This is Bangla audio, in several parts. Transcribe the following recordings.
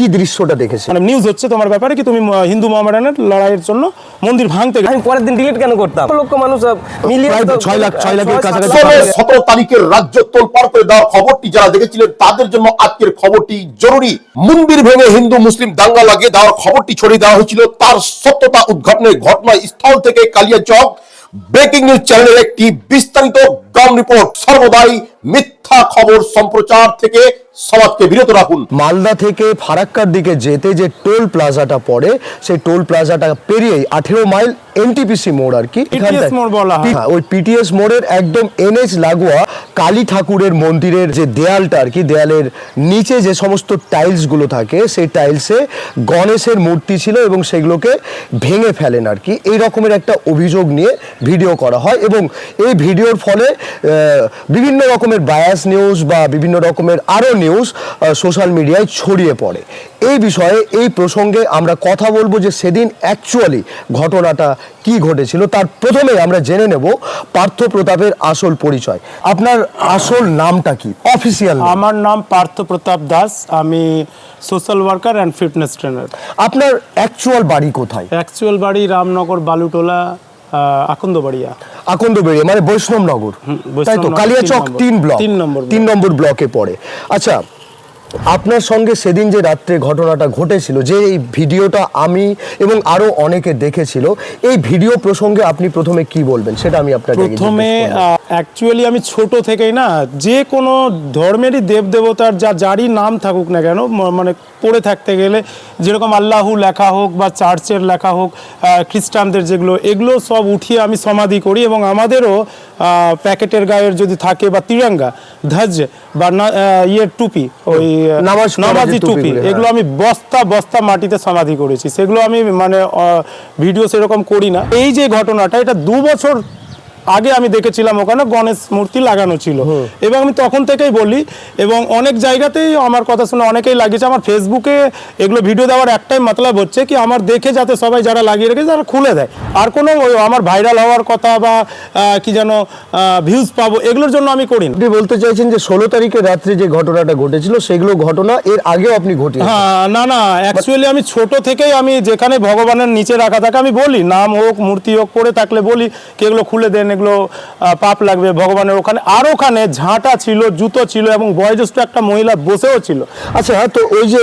কি দৃশ্যটা দেখেছেন? মানে নিউজ হচ্ছে তোমার ব্যাপারে কি তুমি হিন্দু মোহামেডানের লড়াইয়ের জন্য মন্দির ভাঙতে আমি পরের দিন ডিলিট কেন করতাম? লক্ষ মানুষ মিলিয়ে প্রায় 6 লাখের কাছাকাছি। 17 তারিখের রাজ্য তোলপাড় করে দেওয়ার খবরটি যারা দেখেছিলেন তাদের জন্য আজকের খবরটি জরুরি। মন্দির ভেঙে হিন্দু মুসলিম দাঙ্গা লাগিয়ে দেওয়ার খবরটি ছড়িয়ে দেওয়া হয়েছিল, তার সত্যতা উদ্ঘাটনের ঘটনাস্থল থেকে কালিয়াচক ব্রেকিং নিউজ চ্যানেলের একটি বিস্তারিত গ্রাউন্ড রিপোর্ট। সর্বদাই মিথ্যা খবর সম্প্রচার থেকে সমাজকে বিরত রাখুন। মালদা থেকে ফারাক্কার দিকে যেতে যে টোল প্লাজাটা পড়ে, সেই টোল প্লাজাটা পেরিয়েই 18 মাইল এনটিপিসি মোড় আর কি, PTS মোড় বলা হয়। ওই পিটিএস মোড়ের একদম এনএইচ লাগোয়া কালী ঠাকুরের মন্দিরের যে দেয়ালটা আর কি, দেয়ালের নিচে যে সমস্ত টাইলস গুলো থাকে সেই টাইলসে গণেশের মূর্তি ছিল এবং সেগুলোকে ভেঙে ফেলেন আর কি। এই রকমের একটা অভিযোগ নিয়ে ভিডিও করা হয় এবং এই ভিডিওর ফলে বিভিন্ন রকমের বায়াস নিউজ বা বিভিন্ন রকমের আরও নিউজ সোশ্যাল মিডিয়ায় ছড়িয়ে পড়ে। এই বিষয়ে এই প্রসঙ্গে আমরা কথা বলবো যে সেদিন অ্যাকচুয়ালি ঘটনাটা কি ঘটেছিল। তার প্রথমে আমরা জেনে নেব পার্থ প্রতাপের আসল পরিচয়। আপনার আসল নামটা কি, অফিসিয়াল? আমার নাম পার্থ প্রতাপ দাস, আমি social worker and fitness trainer. আপনার অ্যাকচুয়াল বাড়ি কোথায়? অ্যাকচুয়াল বাড়ি রামনগর বালুটোলা, আকন্দবাড়িয়া। আকন্দবাড়িয়া মানে বৈষ্ণবনগর, তাই তো? কালিয়াচক 3 নম্বর ব্লকে পড়ে। আচ্ছা, আপনার সঙ্গে সেদিন যে রাত্রে ঘটনাটা ঘটেছিল, যে এই ভিডিওটা আমি এবং আরো অনেকে দেখেছিল, এই ভিডিও প্রসঙ্গে আপনি প্রথমে কি বলবেন সেটা আমি আপনাকে প্রথমে অ্যাকচুয়ালি আমি ছোট থেকেই না, যে কোনো ধর্মেরই দেবদেবতার যারই নাম থাকুক না কেন, মানে পড়ে থাকতে গেলে যেরকম আল্লাহু লেখা হোক বা চার্চের লেখা হোক, খ্রিস্টানদের যেগুলো, এগুলো সব উঠিয়ে আমি সমাধি করি এবং আমাদেরও প্যাকেটের গায়ের যদি থাকে বা তিরঙ্গা ধ্বজ বা ইয়ের টুপি, ওই নামাজি টুপি, এগুলো আমি বস্তা মাটিতে সমাধি করেছি। সেগুলো আমি মানে ভিডিও সেরকম করি না। এই যে ঘটনাটা, এটা 2 বছর আগে আমি দেখেছিলাম, ওখানে গণেশ মূর্তি লাগানো ছিল এবং আমি তখন থেকেই বলি এবং অনেক জায়গাতেই আমার কথা শুনে অনেকেই লাগিয়েছে। আমার ফেসবুকে এগুলো ভিডিও দেওয়ার একটাই মতলব হচ্ছে কি আমার দেখে যাতে সবাই যারা লাগিয়ে রেখেছে তারা খুলে দেয়, আর কোনো আমার ভাইরাল হওয়ার কথা বা কি যেন ভিউজ পাবো এগুলোর জন্য আমি করি না। আপনি বলতে চাইছেন যে 16 তারিখের রাত্রে যে ঘটনাটা ঘটেছিল সেগুলো ঘটনা এর আগেও আপনি ঘটিয়েছেন? হ্যাঁ, না অ্যাকচুয়ালি আমি ছোট থেকেই আমি যেখানে ভগবানের নিচে রাখা থাকে আমি বলি, নাম হোক মূর্তি হোক পড়ে থাকলে বলি কি এগুলো খুলে দেন, এগুলো পাপ লাগবে ভগবানের ওখানে। আর ওখানে ঝাঁটা ছিল, জুতো ছিল এবং বয়োজ্যেষ্ঠ একটা মহিলা বসেও ছিল। আচ্ছা, তো ওই যে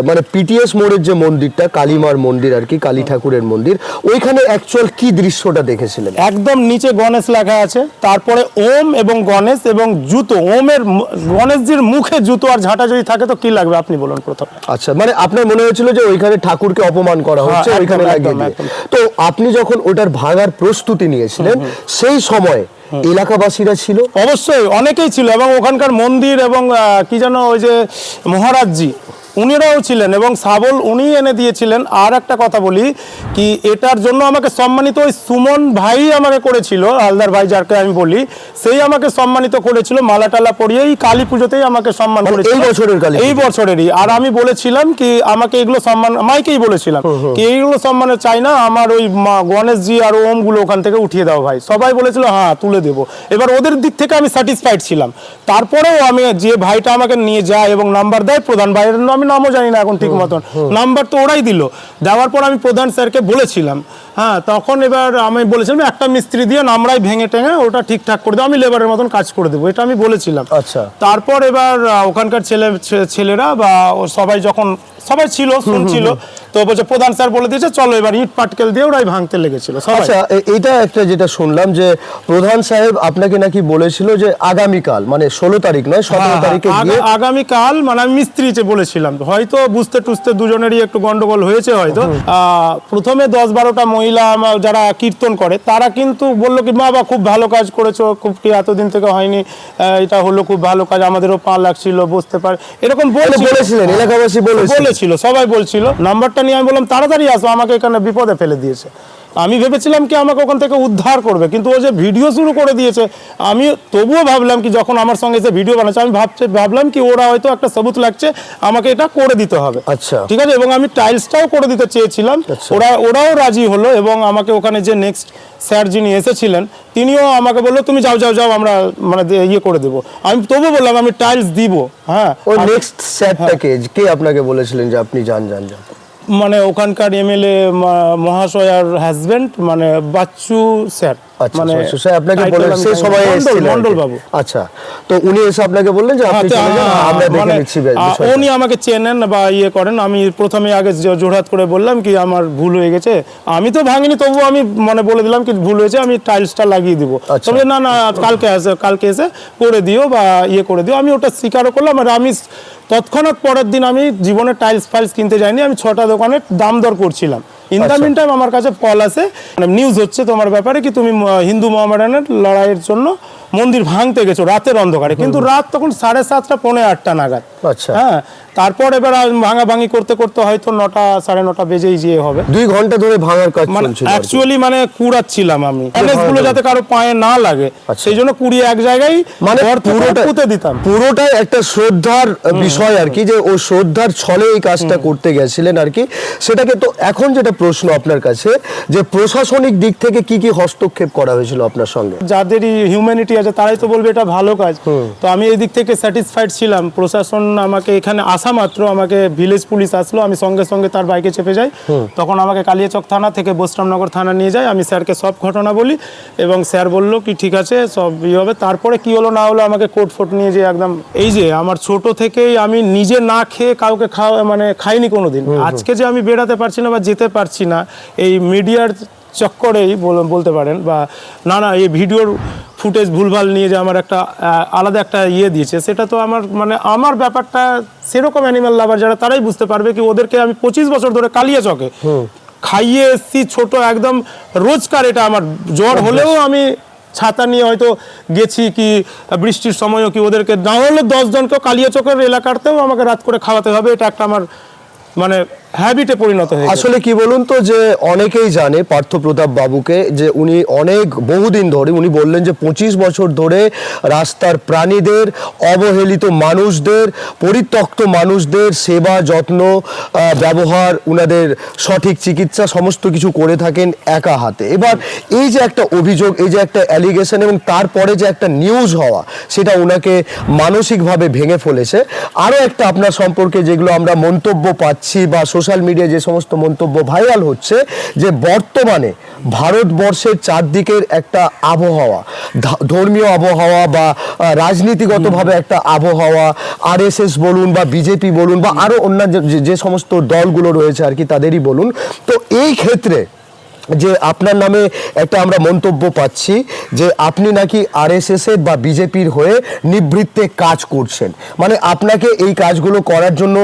মানে পিটিএস মোড়ের যে মন্দিরটা, কালীমার মন্দির আর কি, কালী ঠাকুরের মন্দির, ওইখানে অ্যাকচুয়াল কি দৃশ্যটা দেখেছিলেন? একদম নিচে গণেশ লেখা আছে, তারপরে ওম এবং গণেশ এবং জুতো, ওমের গণেশজির মুখে জুতো আর ঝাঁটা যদি থাকে তো কি লাগবে আপনি বলুন প্রথমে। আচ্ছা, মানে আপনার মনে হয়েছিল যে ওইখানে ঠাকুরকে অপমান করা হচ্ছে, ওইখানে লাগিয়ে দিয়ে। তো আপনি যখন ওটার ভাঙার প্রস্তুতি নিয়েছিলেন সেই সময় এলাকাবাসীরা ছিল? অবশ্যই অনেকেই ছিল এবং ওখানকার মন্দির এবং কি যেন ওই যে মহারাজজি উনিরাও ছিলেন এবং শাবল উনি এনে দিয়েছিলেন। আর একটা কথা বলি কি, এটার জন্য আমাকে সম্মানিত ওই সুমন ভাই আমাকে করেছিল, হালদার ভাই যাকে আমি বলি, সেই আমাকে সম্মানিত করেছিল মালা টালা পরিয়ে। এই কালী পুজোতেই আমাকে সম্মান করেছিল, এই বছরের কালী, এই বছরেরই। আর আমি বলেছিলাম কি আমাকে এগুলো সম্মান, মাইকেই বলেছিলাম কি এইগুলো সম্মান চাই না, আমার ওই গণেশজি আর ওমগুলো ওখান থেকে উঠিয়ে দাও ভাই। সবাই বলেছিল হ্যাঁ তুলে দেবো। এবার ওদের দিক থেকে আমি স্যাটিসফাইড ছিলাম। তারপরেও আমি যে ভাইটা আমাকে নিয়ে যায় এবং নাম্বার দেয়, প্রধান ভাইয়ের নামও জানি না এখন ঠিক মতন, নাম্বার তো ওরাই দিল। দেওয়ার পর আমি প্রধান স্যারকে বলেছিলাম, হ্যাঁ তখন এবার আমি বলেছিলাম একটা মিস্ত্রি দিয়ে নামরাই ভেঙে টেঙে ওটা ঠিকঠাক করে দেবো, আমি লেবারের মতন কাজ করে দেবো, এটা আমি বলেছিলাম। আচ্ছা, তারপর এবার ওখানকার ছেলেরা বা সবাই যখন সবাই ছিল শুনছিল, তো বলছে প্রধান স্যার বলে দিয়েছে চলো এবার ইট পাটকেল দিয়ে ওরাই ভাঙতে লেগেছিল। আচ্ছা, এটা একটা যেটা শুনলাম যে প্রধান সাহেব আপনাকে নাকি বলেছিল যে আগামীকাল, মানে 16 তারিখ নয় 17 তারিখে গিয়ে, আগামীকাল মানে আমি মিস্ত্রিতে বলেছিলাম, হয়তো বুঝতে টুঝতে দুজনেরই একটু গন্ডগোল হয়েছে হয়তো। প্রথমে 10-12টা মহিলা যারা কীর্তন করে তারা কিন্তু বললো কি বাবা খুব ভালো কাজ করেছো, খুব এতদিন থেকে হয়নি, এটা হলো খুব ভালো কাজ, আমাদেরও পা লাগছিল বসতে পারে, এরকম বলেছিলেন এলাকাবাসী বলেছিল, সবাই বলছিল। নাম্বারটা নিয়ে আমি বললাম তাড়াতাড়ি আসো, আমাকে এখানে বিপদে ফেলে দিয়েছে। আমি ভেবেছিলাম কি আমাকে ওখান থেকে উদ্ধার করবে, কিন্তু ও যে ভিডিও শুরু করে দিয়েছে, আমি তবুও ভাবলাম কি যখন আমার সঙ্গে এসে ভিডিও বানাচ্ছে আমি ভাবলাম কি ওরা হয়তো একটা সবুত লাগছে, আমাকে এটা করে দিতে হবে। আচ্ছা। ঠিক আছে, এবং আমি টাইলসটাও করে দিতে চেয়েছিলাম, আচ্ছা। ওরাও রাজি হলো, এবং আমাকে ওখানে যে নেক্সট স্যার যিনি এসেছিলেন তিনিও আমাকে বললো তুমি যাও যাও যাও, আমরা মানে ইয়ে করে দেবো। আমি তবু বললাম আমি টাইলস দিব। হ্যাঁ, ওই নেক্সট স্যারটাকে কে আপনাকে বলেছিলেন যে আপনি যান? মানে ওখানকার এমএলএ মহাশয়ার হাজবেন্ড, মানে বাচ্চু স্যার, আচ্ছা, মানে স্যার আপনাকে বলেন সেই সময় এসেছিলেন? মন্ডল বাবু। আচ্ছা, তো উনি এসে আপনাকে বললেন যে আপনি চলে যান, আমরা দেখে নিচ্ছি বিষয়টা। উনি আমাকে চেনেন বা ইয়ে করেন। আমি প্রথমে আগে জোড়হাত করে বললাম কি আমার ভুল হয়ে গেছে, আমি তো ভাঙিনি, তবু আমি মানে বলে দিলাম কি ভুল হয়েছে, আমি টাইলসটা লাগিয়ে দিব। আচ্ছা। তবে না কালকে এসে করে দিও বা ইয়ে করে দিও। আমি ওটা স্বীকারও করলাম, আর আমি তৎক্ষণাৎ পরের দিন আমি জীবনে টাইলস ফাইলস কিনতে যাইনি, আমি 6টা দোকানে দাম দর করছিলাম। ইন দ্য মিন টাইম আমার কাছে কল আসে, মানে নিউজ হচ্ছে তোমার ব্যাপারে কি তুমি হিন্দু মোহামেডানের লড়াইয়ের জন্য মন্দির ভাঙতে গেছো রাতের অন্ধকারে, কিন্তু রাত তখন 7:30 পৌনে 8টা নাগাদ। আচ্ছা। হ্যাঁ, তারপর এবার ভাঙাভাঙি করতে করতে হয়তো 9টা 9:30 বেজেই যেয়ে হবে। 2 ঘন্টা ধরে ভাঙার কাজ মানে চলছিল। অ্যাকচুয়ালি মানে কুড়াচ্ছিলাম আমি, গুলো যাতে কারো পায়ে না লাগে, সেই জন্য কুড়িয়ে এক জায়গায় মানে পুঁতে দিতাম। পুরোটাই একটা শ্রদ্ধার বিষয় আর কি, যে ও শ্রদ্ধার ছলে এই কাজটা করতে গেছিলেন আর কি। সেটাকে তো এখন যেটা প্রশ্ন আপনার কাছে, যে প্রশাসনিক দিক থেকে কি কি হস্তক্ষেপ করা হয়েছিল আপনার সঙ্গে? যাদেরই হিউম্যানিটি আছে তারাই তো বলবে এটা ভালো কাজ। তো আমি এই দিক থেকে স্যাটিসফাইড ছিলাম। প্রশাসন আমাকে এখানে আসা মাত্র আমাকে ভিলেজ পুলিশ আসলো, আমি সঙ্গে সঙ্গে তার বাইকে চেপে যাই। তখন আমাকে কালিয়াচক থানা থেকে বৈষ্ণবনগর থানা নিয়ে যায়। আমি স্যারকে সব ঘটনা বলি এবং স্যার বললো কি ঠিক আছে সব ইয়ে হবে। তারপরে কি হলো না হলো আমাকে কোর্ট ফোর্ট নিয়ে যে একদম, এই যে আমার ছোট থেকেই আমি নিজে না খেয়ে কাউকে খাইনি কোনোদিন। আজকে যে আমি বেরাতে পারছি না বা যেতে পারছি না, এই মিডিয়ার চক্করেই বলতে পারেন, বা না এই ভিডিওর ফুটেজ ভুলভাল নিয়ে যে আমার একটা আলাদা একটা ইয়ে দিয়েছে, সেটা তো আমার মানে আমার ব্যাপারটা সেরকম অ্যানিমাল লাভার যারা তারাই বুঝতে পারবে কি ওদেরকে আমি 25 বছর ধরে কালিয়াচকে খাইয়ে এসছি, ছোট একদম রোজকার। এটা আমার জ্বর হলেও আমি ছাতা নিয়ে হয়তো গেছি, কি বৃষ্টির সময়ও কি ওদেরকে না হলে 10 জনকেও কালিয়াচকের এলাকাতেও আমাকে রাত করে খাওয়াতে হবে। এটা একটা আমার মানে হ্যাবিটে পরিণত হয়েছে। আসলে কি বলুন তো, যে অনেকেই জানে পার্থ প্রতাপ বাবুকে, যে উনি বহুদিন ধরে, উনি বললেন যে 25 বছর ধরে রাস্তার প্রাণীদের, অবহেলিত মানুষদের, পরিত্যক্ত মানুষদের সেবা যত্ন, ব্যবহার, উনাদের সঠিক চিকিৎসা সমস্ত কিছু করে থাকেন একা হাতে। এবার এই যে একটা অভিযোগ, এই যে একটা অ্যালিগেশন এবং তারপরে যে একটা নিউজ হওয়া, সেটা ওনাকে মানসিকভাবে ভেঙে ফেলেছে। আরও একটা আপনার সম্পর্কে যেগুলো আমরা মন্তব্য পাচ্ছি বা সোশ্যাল মিডিয়ায় যে সমস্ত মন্তব্য ভাইরাল হচ্ছে, যে বর্তমানে ভারতবর্ষের চারদিকের একটা আবহাওয়া, ধর্মীয় আবহাওয়া বা রাজনীতিগতভাবে একটা আবহাওয়া, আরএসএস বলুন বা বিজেপি বলুন বা আরও অন্যান্য যে সমস্ত দলগুলো রয়েছে আর কি তাদেরই বলুন, তো এই ক্ষেত্রে যে আপনার নামে একটা আমরা মন্তব্য পাচ্ছি যে আপনি নাকি আরএসএস এর বা বিজেপির হয়ে নিবৃত্তে কাজ করছেন, মানে আপনাকে এই কাজগুলো করার জন্য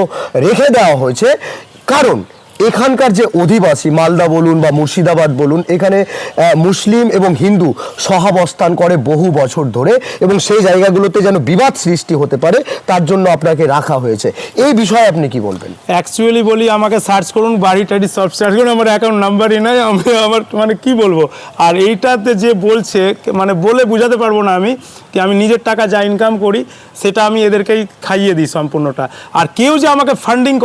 রেখে দেওয়া হয়েছে। কারণ এখানকার যে অধিবাসী, মালদা বলুন বা মুর্শিদাবাদ বলুন, এখানে মুসলিম এবং হিন্দু সহাবস্থান করে বহু বছর ধরে, এবং সেই জায়গাগুলোতে যেন বিবাদ সৃষ্টি হতে পারে তার জন্য আপনাকে রাখা হয়েছে। এই বিষয়ে আপনি কি বলবেন? অ্যাকচুয়ালি বলি, আমাকে সার্চ করুন, বাড়ি টাড়ি সব সার্চ করুন, আমার অ্যাকাউন্ট নাম্বারই নাই। আমি আমার মানে কি বলবো, আর এইটাতে যে বলছে মানে বলে বোঝাতে পারবো না আমি, কি আমি নিজের টাকা যা ইনকাম করি সেটা আমি এদেরকেই খাইয়ে দিই সম্পূর্ণটা। আর কেউ যে আমাকে ফান্ডিং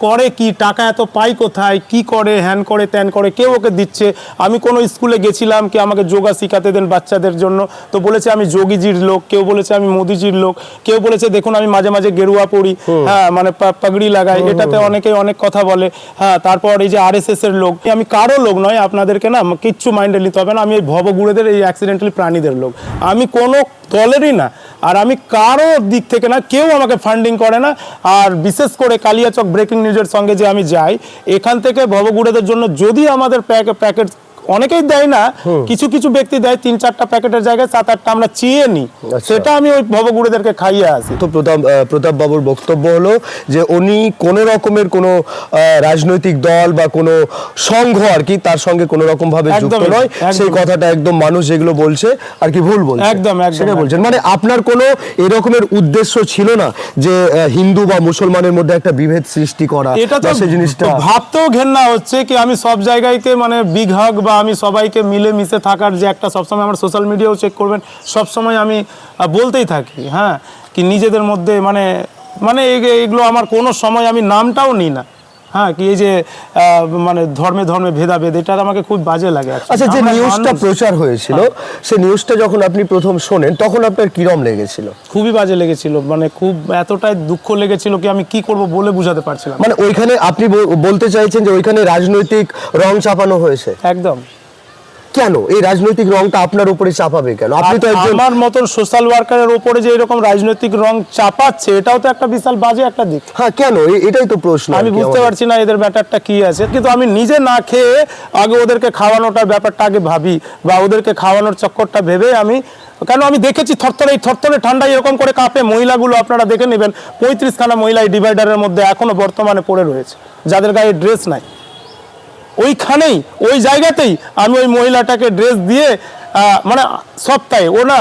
করে কি, টাকা এত পাই কোথায়, কি করে, হ্যান করে ত্যান করে, কেউ ওকে দিচ্ছে। আমি কোনো স্কুলে গেছিলাম কি আমাকে যোগা শিখাতে দেন বাচ্চাদের জন্য, তো বলেছে আমি যোগীজির লোক, কেউ বলেছে আমি মোদিজির লোক, কেউ বলেছে দেখুন আমি মাঝে মাঝে গেরুয়া পরি, হ্যাঁ মানে পাগড়ি লাগাই, এটাতে অনেকেই অনেক কথা বলে। হ্যাঁ, তারপর এই যে আরএসএস এর লোক, আমি কারো লোক নয়, আপনাদেরকে না কিচ্ছু মাইন্ডে নিতে হবে না। আমি এই ভবগুড়েদের, এই অ্যাক্সিডেন্টালি প্রাণীদের লোক, আমি কোনো দলেরই না, আর আমি কারো দিক থেকে না, কেউ আমাকে ফান্ডিং করে না। আর বিশেষ করে কালিয়াচক ব্রেকিং নিউজের সঙ্গে যে আমি যাই, এখান থেকে ভবগুড়েদের জন্য যদি আমাদের প্যাকেট অনেকেই দেয় না, কিছু কিছু ব্যক্তি দেয় 3-4টা প্যাকেটের জায়গায় 7-8টা আমরা চেয়ে নিই, সেটা আমি ওই ভবগুড়েদেরকে খাইয়ে আসি। তো প্রতাপ বাবুর বক্তব্য হলো যে উনি কোনো রকমের কোনো রাজনৈতিক দল বা কোনো সংঘ আর কি তার সঙ্গে কোনো রকম ভাবে যুক্ত নয়, সেই কথাটা একদম মানুষ যেগুলো বলছে আর কি ভুল বলছে, একদম সেটা বলছেন। মানে আপনার কোনো এরকমের উদ্দেশ্য ছিল না যে হিন্দু বা মুসলমানের মধ্যে একটা বিভেদ সৃষ্টি করা, এটা তো সেই জিনিসটা ভাবতেও ঘেন্না হচ্ছে কি আমি সব জায়গায়তে মানে বিগ হগ বা আমি সবাইকে মিলে মিশে থাকার যে একটা সবসময় আমার সোশ্যাল মিডিয়াও চেক করবেন, সবসময় আমি বলতেই থাকি, হ্যাঁ, কি নিজেদের মধ্যে মানে মানে এইগুলো আমার কোনো সময় আমি নামটাও নিই না, হ্যাঁ, কি এই যে মানে ধর্মে ধর্মে ভেদাভেদ, এটা আমাকে খুব বাজে লাগে actually। আচ্ছা, যে আমরা নিউজটা মানুষ। প্রচার হয়েছিল সেই নিউজটা যখন আপনি প্রথম শোনেন তখন আপনার কিরম লেগেছিল? খুবই বাজে লেগেছিল, মানে খুব এতটাই দুঃখ লেগেছিল কি আমি কি করব বলে বুঝাতে পারছিলাম না। মানে ওইখানে আপনি বলতে চাইছেন যে ওইখানে রাজনৈতিক রং চাপানো হয়েছে? একদম। কেন এই রাজনৈতিক রংটা আপনার উপরে চাপাবে কেন? আপনি তো একজন আমার মতন সোশ্যাল ওয়ার্কারের উপরে যে এরকম রাজনৈতিক রং চাপাচ্ছে, এটাও তো একটা বিশাল বাজে একটা দিক। হ্যাঁ, কেন? এটাই তো প্রশ্ন। আমি আর কি বুঝতে আমাদের। পারছি না এদের ব্যাপারটা কি আছে, কিন্তু আমি নিজে না খেয়ে আগে ওদেরকে খাওয়ানোটার ব্যাপারটা আগে ভাবি, বা ওদেরকে খাওয়ানোর চক্করটা ভেবে আমি, কেন আমি দেখেছি থরথরে এই থরথরে ঠান্ডায় এরকম করে কাঁপে মহিলাগুলো, আপনারা দেখে নেবেন 35খানা মহিলা এই ডিভাইডারের মধ্যে এখনো বর্তমানে পড়ে রয়েছে, যাদের গায়ে ড্রেস নাই। ওইখানেই ওই জায়গাতেই আমি ওই মহিলাটাকে ড্রেস দিয়ে মানে সপ্তাহে ও না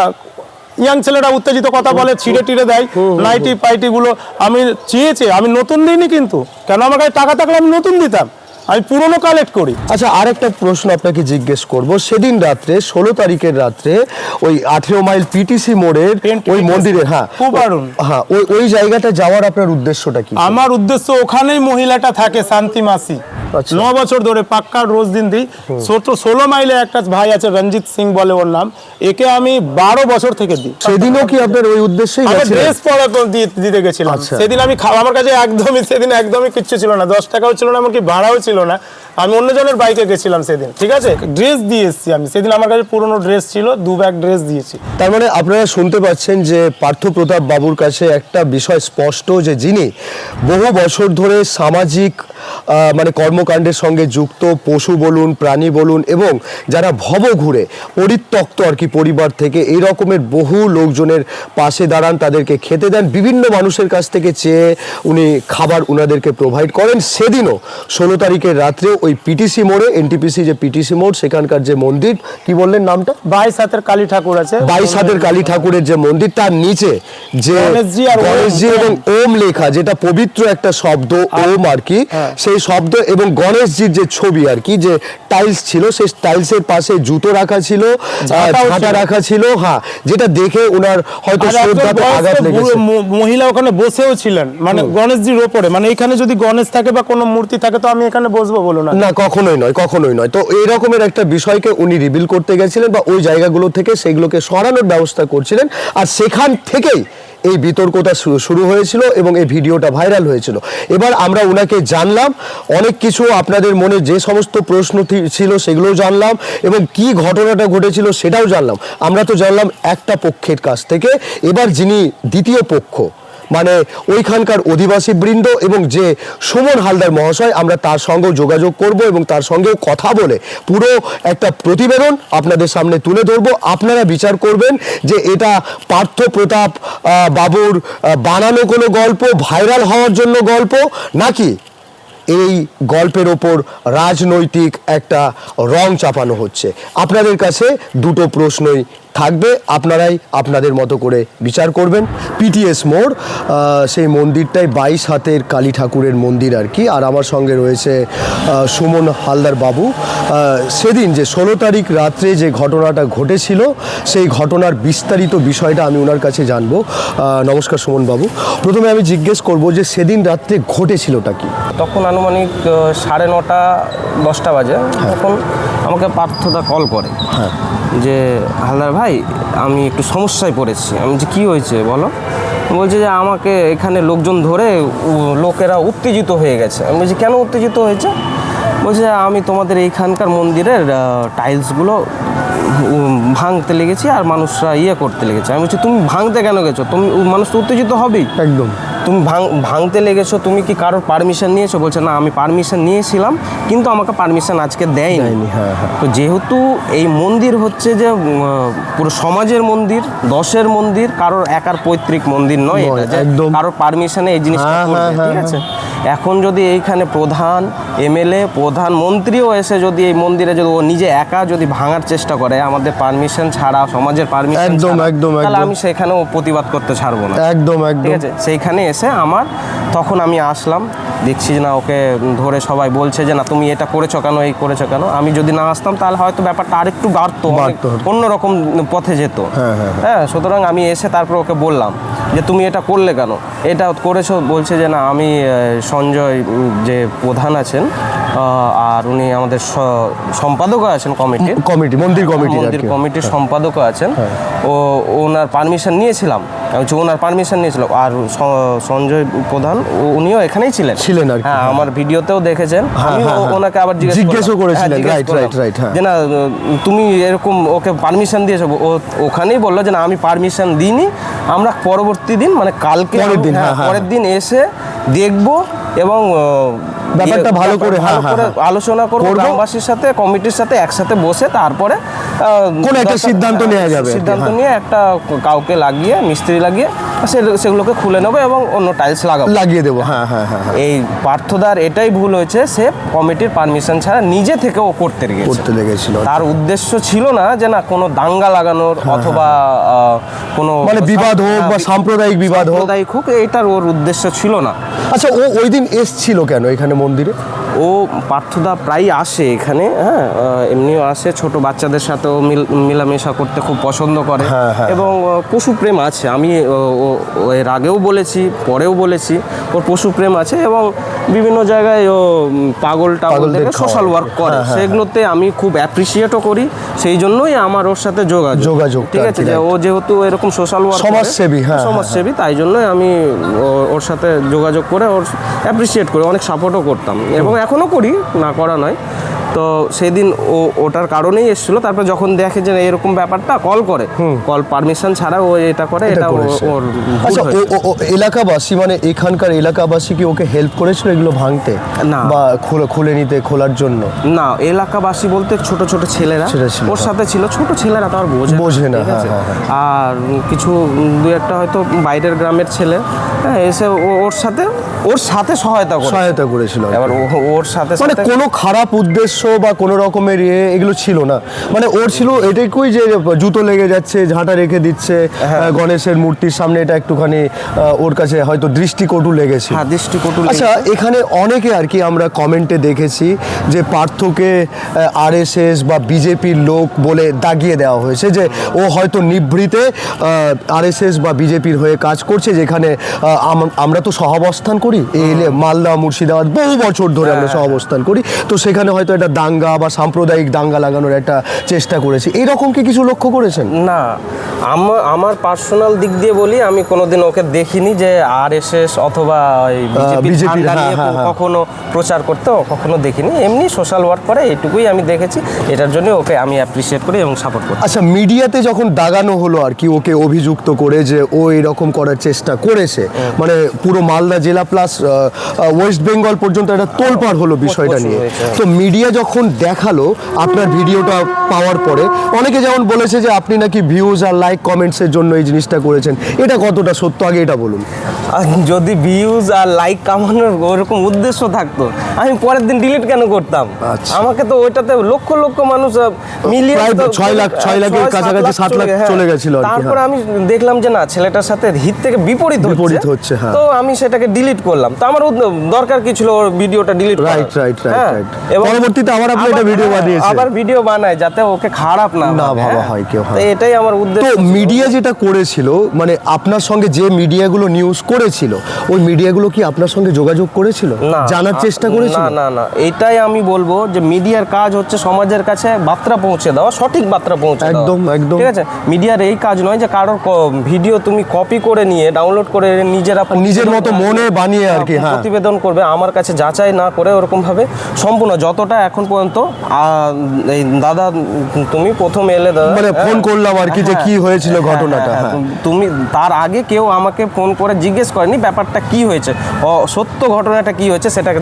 ইয়াং ছেলেরা উত্তেজিত কথা বলে, ছিঁড়ে টিড়ে দেয় নাইটি পাইটি গুলো, আমি চেয়েছি, আমি নতুন দিইনি, কিন্তু কেন আমার কাছে টাকা থাকলে আমি নতুন দিতাম, আমি পুরনো কালেক্ট করি। আচ্ছা, আরেকটা প্রশ্ন আপনাকে জিজ্ঞেস করব, সেদিন রাত্রে 16 তারিখের রাত্রে ওই 18 মাইল পিটিসি মোড়ের ওই মন্দিরে, হ্যাঁ খুব দারুণ, হ্যাঁ, ওই জায়গাটা যাওয়ার আপনার উদ্দেশ্যটা কি? আমার উদ্দেশ্য ওখানেই মহিলাটা থাকে, শান্তি মাসি, আচ্ছা। 9 বছর ধরে পাক্কা রোজ দিন দিই। 16 মাইলে একটা ভাই আছে রঞ্জিত সিং বলে ওর নাম, একে আমি 12 বছর থেকে দিই। সেদিনও কি আপনার ওই উদ্দেশ্যেই আমি গেছিলেন? ড্রেস পরা দিতে গেছিলাম আচ্ছা। সেদিন, আমি আমার কাছে সেদিন একদমই কিচ্ছু ছিল না, 10 টাকাও ছিল না, এমনকি ভাড়াও ছিল না, আমি অন্যজনের বাইকে গেছিলাম সেদিন, ঠিক আছে, ড্রেস দিয়ে এসেছি আমি সেদিন, আমার কাছে পুরনো ড্রেস ছিল, 2 ব্যাগ ড্রেস দিয়েছি। তার মানে আপনারা শুনতে পাচ্ছেন যে পার্থ প্রতাপ বাবুর কাছে একটা বিষয় স্পষ্ট, যে যিনি বহু বছর ধরে সামাজিক মানে কর্মকাণ্ডের সঙ্গে যুক্ত, পশু বলুন, প্রাণী বলুন, এবং যারা ভবঘুরে পরিত্যক্ত আর কি পরিবার থেকে, এই রকমের বহু লোকজনের পাশে দাঁড়ান, তাদেরকে খেতে দেন, বিভিন্ন মানুষের কাছ থেকে চেয়ে উনি খাবার উনাদেরকে প্রোভাইড করেন। সেদিনও 16 তারিখের রাত্রে ওই পিটিসি মোড়ে, এনটিপিসি যে পিটিসি মোড়, সেখানকার যে মন্দির, কি বললেন নামটা? 22 হাতের কালী ঠাকুর আছে, 22 হাতের কালী ঠাকুরের যে মন্দির, তার নিচে যে গণেশজি আর গণেশজি ওম। এবং ওম লেখা, যেটা পবিত্র একটা শব্দ, ওম আর কি, সেই শব্দ, এবং গণেশজির যে ছবি আর কি, যে টাইলস ছিল, সেই টাইলসের পাশে জুতো রাখা ছিল, ঝাঁটা রাখা ছিল, হ্যাঁ, যেটা দেখে ওনার হয়তো আর একজন শ্রদ্ধাতে আঘাত বয়স্ক লেগেছে। মহিলা ওখানে বসেও ছিলেন, মানে গণেশজির ওপরে, মানে এখানে যদি গণেশ থাকে বা কোনো মূর্তি থাকে তো আমি এখানে বসবো, বলো না? না, কখনোই নয়, কখনোই নয়। তো এই রকমের একটা বিষয়কে উনি রিভিল করতে গেছিলেন, বা ওই জায়গাগুলো থেকে সেগুলোকে সরানোর ব্যবস্থা করছিলেন, আর সেখান থেকেই এই বিতর্কটা শুরু হয়েছিল এবং এই ভিডিওটা ভাইরাল হয়েছিল। এবার আমরা ওনাকে জানলাম, অনেক কিছু আপনাদের মনে যে সমস্ত প্রশ্ন ছিল সেগুলোও জানলাম, এবং কি ঘটনাটা ঘটেছিল সেটাও জানলাম। আমরা তো জানলাম একটা পক্ষের কাছ থেকে, এবার যিনি দ্বিতীয় পক্ষ, মানে ওইখানকার অধিবাসী বৃন্দ এবং যে সুমন হালদার মহাশয়, আমরা তার সঙ্গেও যোগাযোগ করব এবং তার সঙ্গেও কথা বলে পুরো একটা প্রতিবেদন আপনাদের সামনে তুলে ধরবো। আপনারা বিচার করবেন যে এটা পার্থ প্রতাপ বাবুর বানানো কোনো গল্প, ভাইরাল হওয়ার জন্য গল্প, নাকি এই গল্পের ওপর রাজনৈতিক একটা রং চাপানো হচ্ছে। আপনাদের কাছে দুটো প্রশ্নই থাকবে, আপনারাই আপনাদের মতো করে বিচার করবেন। পিটিএস মোড়, সেই মন্দিরটাই 22 হাতের কালী ঠাকুরের মন্দির আর কি। আর আমার সঙ্গে রয়েছে সুমন হালদার বাবু। সেদিন যে 16 তারিখ রাত্রে যে ঘটনাটা ঘটেছিল, সেই ঘটনার বিস্তারিত বিষয়টা আমি ওনার কাছে জানবো। নমস্কার সুমন বাবু, প্রথমে আমি জিজ্ঞেস করব যে সেদিন রাত্রে ঘটেছিলটা কি? তখন আনুমানিক 9:30 10টা বাজে, তখন আমাকে পার্থদা কল করে যে হালদার ভাই আমি একটু সমস্যায় পড়েছি। আমি যে কী হয়েছে বলো? বলছে যে আমাকে এখানে লোকজন ধরে লোকেরা উত্তেজিত হয়ে গেছে। আমি বলছি কেন উত্তেজিত হয়েছে? বলছে যে আমি তোমাদের এইখানকার মন্দিরের টাইলসগুলো ভাঙতে লেগেছি আর মানুষরা করতে লেগেছে। আমি বলছি তুমি ভাঙতে কেন গেছো? তুমি মানুষ তো উত্তেজিত হবেই। একদম। তুমি ভাঙতে লেগেছো, তুমি কি কারোর পারমিশন নিয়েছো? বলছে না আমি পারমিশন নিয়েছিলাম, কিন্তু আমাকে পারমিশন আজকে দেয়নি। তো যেহেতু এই মন্দির হচ্ছে যে পুরো সমাজের মন্দির, দশের মন্দির, কারোর একার পৈতৃক মন্দির নয় এটা, যে কারোর পারমিশনে এই জিনিসটা করবে, ঠিক আছে? এখন যদি এইখানে প্রধান, এমএলএ, প্রধানমন্ত্রীও এসে যদি এই মন্দিরে যদি ও নিজে একা যদি ভাঙার চেষ্টা করে আমাদের পারমিশন ছাড়া, সমাজের পারমিশন ছাড়া, তাহলে আমি সেখানেও প্রতিবাদ করতে ছাড়বো না। একদম ঠিক আছে? সেইখানে এসে আমার তখন আমি আসলাম, দেখছি যে না ওকে ধরে সবাই বলছে যে না তুমি এটা করেছো কেন, এই করেছো কেন। আমি যদি না আসতাম তাহলে হয়তো ব্যাপারটা আরেকটু বাড়তো, অন্যরকম পথে যেত। হ্যাঁ, সুতরাং আমি এসে তারপর ওকে বললাম যে তুমি এটা করলে কেন, এটা করেছো। বলছে যে না আমি সঞ্জয় যে প্রধান আছেন আর উনি আমাদের সম্পাদকও আছেন মন্দির কমিটির সম্পাদকও আছেন, ওনার পারমিশন নিয়েছিলাম, ওনার পারমিশন নিয়েছিলাম। আর সঞ্জয় প্রধান উনিও এখানেই ছিলেন আর কি। হ্যাঁ, আমার ভিডিওতেও দেখেছেন। আমি ওনাকে আবার জিজ্ঞেসও করেছিলেন, রাইট, যে না তুমি এরকম ওকে পারমিশন দিয়েছো। ও ওখানেই বললো যে না আমি পারমিশন দিইনি, আমরা পরবর্তী দিন মানে কালকে পরের দিন এসে দেখবো এবং ব্যাপারটা ভালো করে আলোচনা করবো গ্রামবাসীর সাথে, কমিটির সাথে একসাথে বসে তারপরে কোন একটা সিদ্ধান্ত নেওয়া যাবে, সিদ্ধান্ত নিয়ে একটা কাউকে লাগিয়ে মিস্ত্রি লাগিয়ে সেগুলোকে খুলে নেবো এবং অন্য টাইলস লাগিয়ে দেবো। এই পার্থদার এটাই ভুল হয়েছে, সে কমিটির পারমিশন ছাড়া নিজে থেকে ও করতে লেগেছিল। তার উদ্দেশ্য ছিল না যে না কোনো দাঙ্গা লাগানোর অথবা কোনো মানে বিবাদ হোক বা সাম্প্রদায়িক বিবাদ হোক, এটার ওর উদ্দেশ্য ছিল না। আচ্ছা, ও ওই দিন এসছিল কেন এখানে মন্দিরে? ও পার্থদা প্রায় আসে এখানে, হ্যাঁ, এমনিও আসে, ছোট বাচ্চাদের সাথেও মেলামেশা করতে খুব পছন্দ করে এবং পশুপ্রেম আছে। আমি এর আগেও বলেছি, পরেও বলেছি, ওর পশুপ্রেম আছে এবং বিভিন্ন জায়গায় ও পাগল টাগলদেরকে সোশ্যাল ওয়ার্ক করে, সেগুলোতে আমি খুব অ্যাপ্রিসিয়েটও করি। সেই জন্যই আমার ওর সাথে যোগাযোগ, ঠিক আছে, যে ও যেহেতু এরকম সোশ্যাল ওয়ার্ক সমাজসেবী, তাই জন্যই আমি ওর সাথে যোগাযোগ করে ওর অ্যাপ্রিসিয়েট করি, অনেক সাপোর্টও করতাম এবং এখনও করি, না করা নয়। তো সেদিন ওটার কারণেই এসেছিলো। তারপর যখন দেখে যে এরকম ব্যাপারটা কল পারমিশন ছাড়া ও এটা করে, এটা ওর। আচ্ছা, এলাকাবাসী মানে এখানকার এলাকাবাসী কি ওকে হেল্প করেছিল এগুলো ভাঙতে না বা খোলার জন্য? না, এলাকাবাসী বলতে ছোট ছোট ছেলেরা ওর সাথে ছিল। ছোট ছেলেরা তো আর বোঝে না, আর কিছু দু একটা হয়তো বাইরের গ্রামের ছেলে এসে ওর সাথে সহায়তা করেছিল। এবার ওর সাথে মানে কোনো খারাপ উদ্দেশ্য বা কোনো রকমের এগুলো ছিল না, মানে ওর ছিল এটাই যে জুতো লেগে যাচ্ছে, ঝাঁটা রেখে দিচ্ছে গণেশের মূর্তির সামনে, এটা একটুখানি ওর কাছে হয়তো দৃষ্টিকটু লেগেছে। আচ্ছা, এখানে অনেকে আর কি আমরা কমেন্টে দেখেছি যে পার্থকে আরএসএস বা বিজেপির লোক বলে দাগিয়ে দেওয়া হয়েছে, যে ও হয়তো নিভৃতে আরএসএস বা বিজেপির হয়ে কাজ করছে, যেখানে আমরা তো সহাবস্থান করি, এই মালদা মুর্শিদাবাদ বহু বছর ধরে আমরা সহাবস্থান করি, তো সেখানে হয়তো একটা দাঙ্গা বা সাম্প্রদায়িক দাঙ্গা লাগানোর একটা চেষ্টা করেছি, এইরকম কি কিছু লক্ষ্য করেছেন? না, আমার পার্সোনাল দিক দিয়ে বলি, আমি কোনোদিন ওকে দেখিনি যে আরএসএস অথবা বিজেপি কখনো প্রচার করতে কখনো দেখিনি। এমনি সোশ্যাল ওয়ার্ক করে, এইটুকুই আমি দেখেছি। এটার জন্য ওকে আমি অ্যাপ্রিসিয়েট করি এবং সাপোর্ট করি। আচ্ছা, মিডিয়াতে যখন দাগানো হলো আর কি ওকে অভিযুক্ত করে যে ও এরকম করার চেষ্টা করেছে, মানে পুরো মালদা জেলা প্লাস ওয়েস্ট বেঙ্গল পর্যন্ত একটা তোলপাড় হলো বিষয়টা নিয়ে। তো মিডিয়া যখন দেখালো আপনার ভিডিওটা পাওয়ার পরে, অনেকে যেমন বলেছে যে আপনি নাকি ভিউজ আর লাইক কমেন্টসের জন্য এই জিনিসটা করেছেন, এটা কতটা সত্য আগে এটা বলুন। যদি ভিউজ আর লাইক কামানোর ওরকম উদ্দেশ্য থাকতো আমি পরের দিন ডিলিট কেন করতাম? আমাকে তো ওইটাতে লক্ষ লক্ষ মানুষ মিলিয়ে 6 লাখের কাছাকাছি 7 লাখ চলে গেছিল। তারপর আমি দেখলাম যে না, ছেলেটার সাথে হিত থেকে বিপরীত হচ্ছে, তো আমি সেটাকে ডিলিট করলাম। তো আমার দরকার কি ছিল ওর ভিডিওটা ডিলিট করার? রাইট। এবং পরবর্তীতে আবার আপনি একটা ভিডিও বানিয়েছেন, আবার ভিডিও বানায় যাতে ওকে খারাপ না ভাবা হয় কেউ। এটাই আমার উদ্দেশ্য। তো মিডিয়া যেটা করেছিল, মানে আপনার সঙ্গে যে মিডিয়াগুলো নিউজ করেছিল, ওই মিডিয়াগুলো কি আপনার সঙ্গে যোগাযোগ করেছিল, জানার চেষ্টা করেছিল? না, এটাই আমি বলবো যে মিডিয়ার কাজ হচ্ছে সমাজের কাছে বার্তা পৌঁছে দেওয়া, সঠিক বার্তা পৌঁছে দেওয়া। একদম ঠিক আছে। মিডিয়ার এই কাজ নয় যে কারোর ভিডিও তুমি কপি করে নিয়ে ডাউনলোড করে নিজের মতো মনে বানিয়ে আর কি প্রতিবেদন করবে, আমার কাছে যাচাই না করে ওরকম ভাবে সম্পূর্ণ যতটা এখন পর্যন্ত এই দাদা তুমি প্রথম এলে দাদা মানে ফোন করলাম আর কি যে কি হয়েছিল ঘটনাটা, তুমি তার আগে কেউ আমাকে ফোন করে জিজ্ঞেস করেনি ব্যাপারটা কি হয়েছে, সত্য ঘটনাটা কি হয়েছে সেটাকে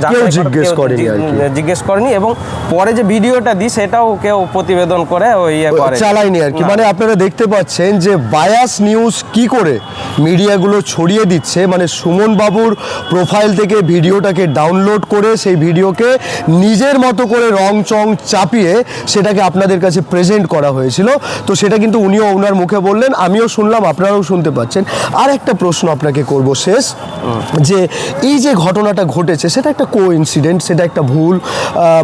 জিজ্ঞেস করেনি। এবং পরে যে ভিডিওটা দিই সেটাও কেউ প্রতিবেদন করে চালায়নি আর কি। মানে আপনারা দেখতে পাচ্ছেন যে বায়াস নিউজ কি করে মিডিয়াগুলো ছড়িয়ে দিচ্ছে, মানে সুমন বাবুর প্রোফাইল থেকে ভিডিওটাকে ডাউনলোড করে সেই ভিডিওকে নিজের মতো করে করে রং চং চাপিয়ে সেটাকে আপনাদের কাছে প্রেজেন্ট করা হয়েছিল। তো সেটা কিন্তু উনিও ওনার মুখে বললেন, আমিও শুনলাম, আপনারাও শুনতে পাচ্ছেন। আর একটা প্রশ্ন আপনাকে করব শেষ, যে এই যে ঘটনাটা ঘটেছে সেটা একটা কোইন্সিডেন্ট, সেটা একটা ভুল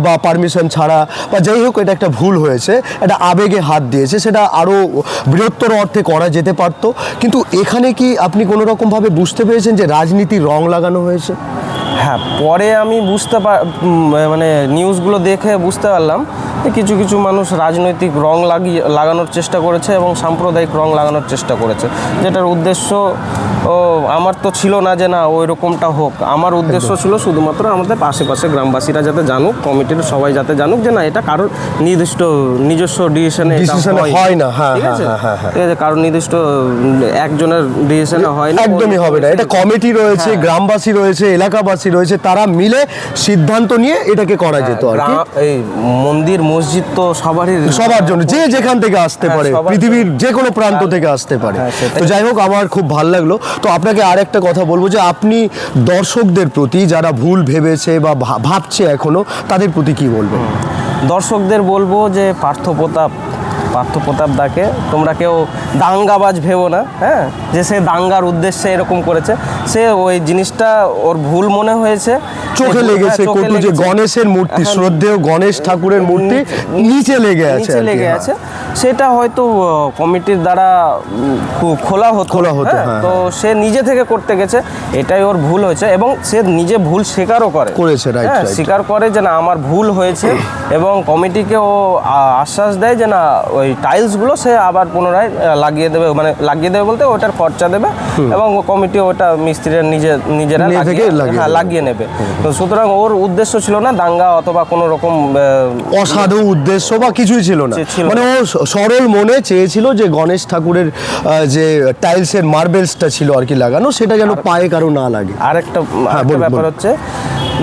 বা পারমিশন ছাড়া বা যাই হোক, এটা একটা ভুল হয়েছে, এটা আবেগে হাত দিয়েছে, সেটা আরও বৃহত্তর অর্থে করা যেতে পারতো। কিন্তু এখানে কি আপনি কোনো রকমভাবে বুঝতে পেরেছেন যে রাজনীতির রং লাগানো হয়েছে? হ্যাঁ, পরে আমি মানে নিউজগুলো দেখে বুঝতে পারলাম যে কিছু কিছু মানুষ রাজনৈতিক রং লাগানোর চেষ্টা করেছে এবং সাম্প্রদায়িক রং লাগানোর চেষ্টা করেছে, যেটার উদ্দেশ্য আমার তো ছিল না যে না ওই রকমটা হোক। আমার উদ্দেশ্য ছিল শুধুমাত্র আমাদের আশেপাশে গ্রামবাসীরা যাতে জানুক, কমিটির সবাই যাতে জানুক যে না এটা কারোর নিজস্ব ডিসিশনে হয় না। হ্যাঁ, ঠিক আছে, হ্যাঁ, হ্যাঁ। ঠিক আছে, কারোর নির্দিষ্ট একজনের ডিসিশনে হয় না, একদমই হবে না। এটা কমিটি রয়েছে, গ্রামবাসী রয়েছে, এলাকাবাসী রয়েছে, তারা মিলে সিদ্ধান্ত নিয়ে এটাকে করা যেত আর কি। এই মন্দির মসজিদ তো সবার জন্য, যে যেখান থেকে আসতে পারে, পৃথিবীর যে কোনো প্রান্ত থেকে আসতে পারে। তো যাই হোক, আমার খুব ভালো লাগলো। তো আপনাকে আর একটা কথা বলবো, যে আপনি দর্শকদের প্রতি যারা ভুল ভেবেছে বা ভাবছে এখনো, তাদের প্রতি কি বলবেন? দর্শকদের বলবো যে পার্থ প্রতাপ দাকে তোমরা কেউ দাঙ্গাবাজ ভেবো না, হ্যাঁ, যে সে দাঙ্গার উদ্দেশ্যে এরকম করেছে। সে ওই জিনিসটা ওর ভুল মনে হয়েছে, চোখে লেগেছে কটু, যে গণেশের মূর্তি, শ্রদ্ধেয় গণেশ ঠাকুরের মূর্তি নিচে লেগে আছে, সেটা হয়তো কমিটির দ্বারা খোলা হতো, তো সে নিজে থেকে করতে গেছে, এটাই ওর ভুল হয়েছে এবং সে নিজে ভুল স্বীকারও করেছে, স্বীকার করে যে না আমার ভুল হয়েছে এবং কমিটিকে ও আশ্বাস দেয় যে না ওই টাইলসগুলো সে আবার পুনরায় লাগিয়ে দেবে বলতে ওটার খরচা দেবে এবং কমিটি ওটা মিস্ত্রিরা নিজেরা লাগিয়ে নেবে। তো সুতরাং ওর উদ্দেশ্য ছিল না দাঙ্গা অথবা কোনো রকম অসাধু উদ্দেশ্য বা কিছুই ছিল না, মানে ও সরল মনে চেয়েছিল যে গণেশ ঠাকুরের যে টাইলসের মার্বেলসটা ছিল আর কি লাগানো, সেটা যেন পায়ে কারো না লাগে। আর একটা ব্যাপার হচ্ছে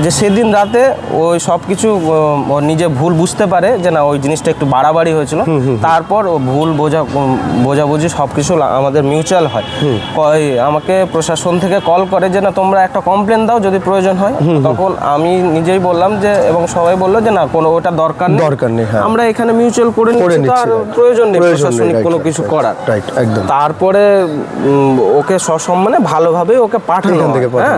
যে সেদিন রাতে ওই সব কিছু নিজে ভুল বুঝতে পারে যে না ওই জিনিসটা একটু বাড়াবাড়ি হয়েছিল, তারপর ভুল বোঝাবুঝি সব কিছু আমাদের মিউচুয়াল হয়। আমাকে প্রশাসন থেকে কল করে যে না তোমরা একটা কমপ্লেন দাও যদি প্রয়োজন হয়, তখন আমি নিজেই বললাম যে, এবং সবাই বললো যে না কোনো ওটা দরকার নেই, আমরা এখানে মিউচুয়াল করে নিচ্ছি, আর প্রয়োজন নেই প্রশাসনিক কোনো কিছু করার। তারপরে ওকে সসম্মানে ভালোভাবে ওকে পাঠানো, হ্যাঁ।